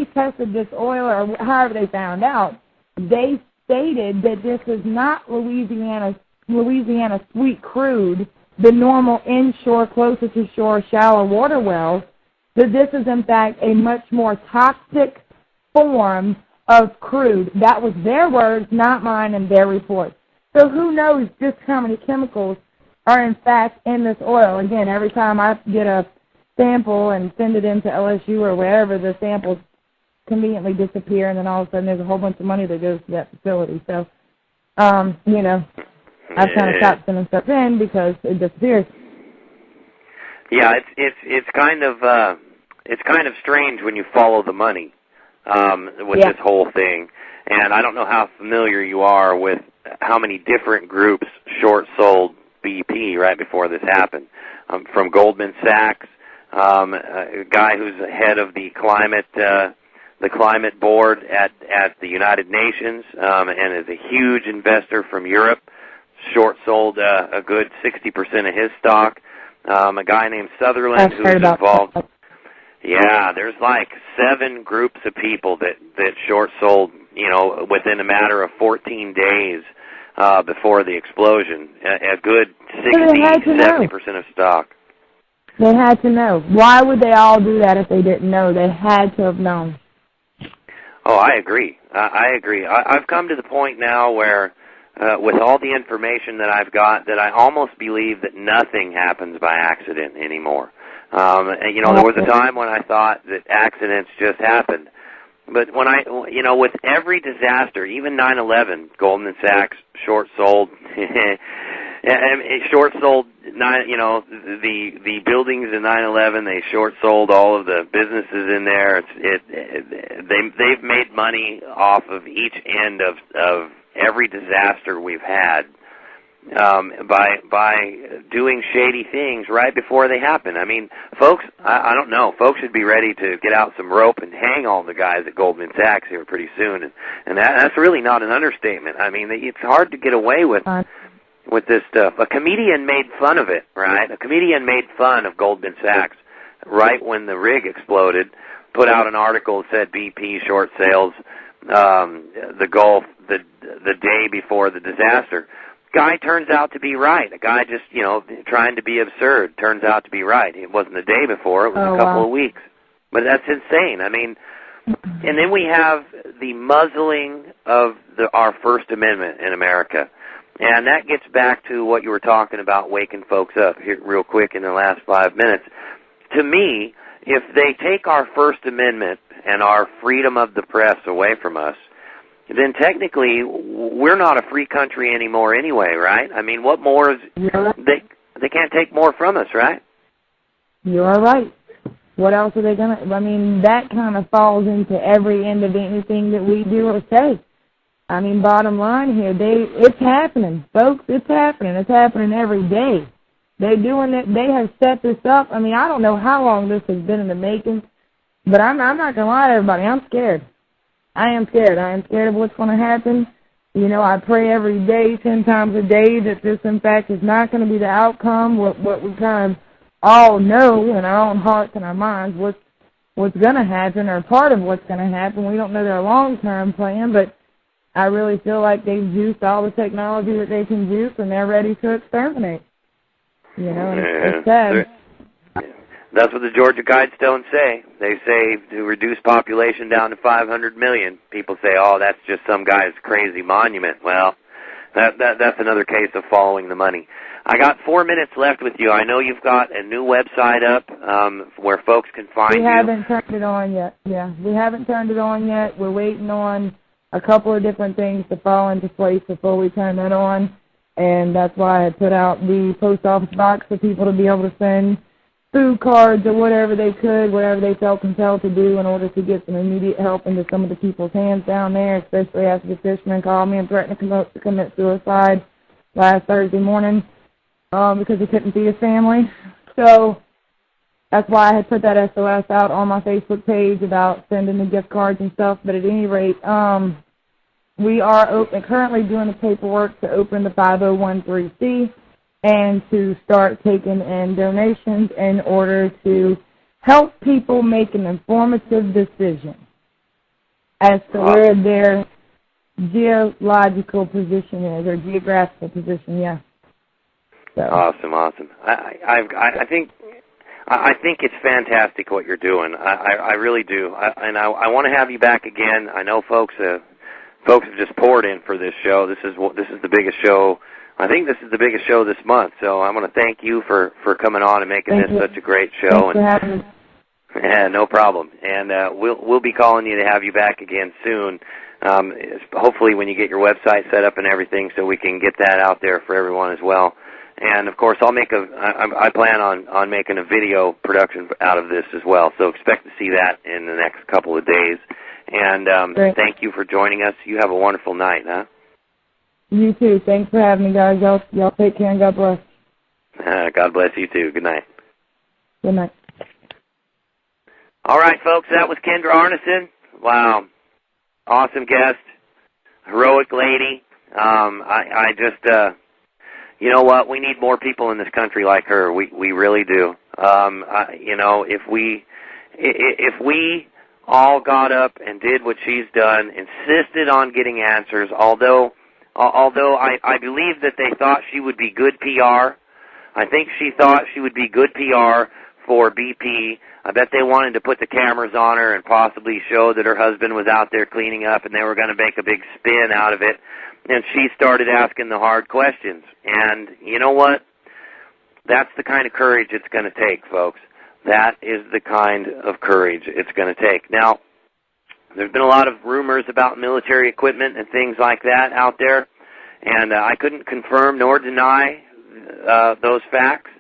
tested this oil, or however they found out, they stated that this is not Louisiana sweet crude, the normal inshore, closer to shore, shallow water wells, that this is in fact a much more toxic form of crude. That was their words, not mine, and their report. So who knows just how many chemicals are in fact in this oil. Again, every time I get a sample and send it into LSU or wherever, the samples conveniently disappear, and then all of a sudden there's a whole bunch of money that goes to that facility. So, you know, I've kind of stopped sending stuff in because it disappears. Yeah, it's kind of strange when you follow the money with this whole thing. And I don't know how familiar you are with how many different groups short-sold BP right before this happened. From Goldman Sachs, a guy who's head of the climate board at the United Nations, and is a huge investor from Europe, short-sold a good 60% of his stock. A guy named Sutherland who's involved. Yeah, there's like 7 groups of people that short-sold, you know, within a matter of 14 days before the explosion. A good 60-70% of stock. They had to know. Why would they all do that if they didn't know? They had to have known. Oh, I agree. I agree. I've come to the point now where, with all the information that I've got, that I almost believe that nothing happens by accident anymore. And, you know, there was a time when I thought that accidents just happened. But when with every disaster, even 9/11, Goldman Sachs short-sold, the buildings in 9/11, they short-sold all of the businesses in there. They've made money off of each end of every disaster we've had by doing shady things right before they happen. I mean, folks, I don't know. Folks should be ready to get out some rope and hang all the guys at Goldman Sachs here pretty soon, and that's really not an understatement. I mean, it's hard to get away with this stuff. A comedian made fun of it, right? A comedian made fun of Goldman Sachs right when the rig exploded, put out an article that said BP short sales the Gulf the day before the disaster. Guy turns out to be right. A guy just, trying to be absurd turns out to be right. It wasn't the day before. It was a couple of weeks. But that's insane. I mean, and then we have the muzzling of our First Amendment in America. And that gets back to what you were talking about, waking folks up here real quick in the last 5 minutes. To me, if they take our First Amendment and our freedom of the press away from us, then technically we're not a free country anymore anyway, right? I mean, what more is they can't take more from us, right? You are right. What else are they going to? I mean, that kind of falls into every end of anything that we do or say. I mean, bottom line here, it's happening, folks. It's happening. It's happening every day. They're doing it. They have set this up. I mean, I don't know how long this has been in the making, but I'm not going to lie to everybody. I'm scared. I am scared. I am scared of what's going to happen. I pray every day, 10 times a day, that this, in fact, is not going to be the outcome. What we kind of all know in our own hearts and our minds, what's going to happen, or part of what's going to happen. We don't know their long-term plan, but I really feel like they've juiced all the technology that they can juice, and they're ready to exterminate. And it's sad. That's what the Georgia Guidestones say. They say to reduce population down to 500 million. People say, oh, that's just some guy's crazy monument. Well, that's another case of following the money. I got 4 minutes left with you. I know you've got a new website up where folks can find you. We haven't turned it on yet. Yeah, we haven't turned it on yet. We're waiting on a couple of different things to fall into place before we turn that on. And that's why I put out the post office box for people to be able to send food cards or whatever they could, whatever they felt compelled to do in order to get some immediate help into some of the people's hands down there, especially after the fisherman called me and threatened to commit suicide last Thursday morning because he couldn't feed his family. So that's why I had put that SOS out on my Facebook page about sending the gift cards and stuff. But at any rate, we are currently doing the paperwork to open the 5013C and to start taking in donations in order to help people make an informative decision. as to where their geological position is, or geographical position, yeah. So. Awesome. I think it's fantastic what you're doing. I really do. I want to have you back again. I know folks have just poured in for this show. This is the biggest show. I think this is the biggest show this month. So I want to thank you for coming on and making this such a great show. Thanks for having me. Yeah, no problem. And we'll be calling you to have you back again soon. Hopefully when you get your website set up and everything, so we can get that out there for everyone as well. And of course, I plan on making a video production out of this as well. So expect to see that in the next couple of days. And thank you for joining us. You have a wonderful night, huh? You too. Thanks for having me, guys. Y'all take care and God bless. God bless you too. Good night. Good night. All right, folks. That was Kindra Arnesen. Wow. Awesome guest. Heroic lady. I just, you know what? We need more people in this country like her. We really do. If we all got up and did what she's done, insisted on getting answers, although I believe that they thought she would be good PR. I think she thought she would be good PR for BP. I bet they wanted to put the cameras on her and possibly show that her husband was out there cleaning up, and they were going to make a big spin out of it. And she started asking the hard questions. And you know what? That's the kind of courage it's going to take, folks. That is the kind of courage it's going to take. Now, there's been a lot of rumors about military equipment and things like that out there, and I couldn't confirm nor deny those facts.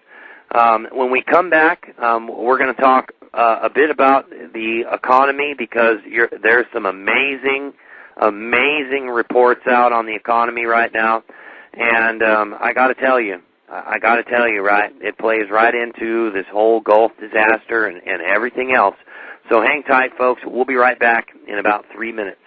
When we come back, we're going to talk a bit about the economy, because there's some amazing reports out on the economy right now, and I got to tell you, right, it plays right into this whole Gulf disaster and everything else. So hang tight, folks. We'll be right back in about 3 minutes.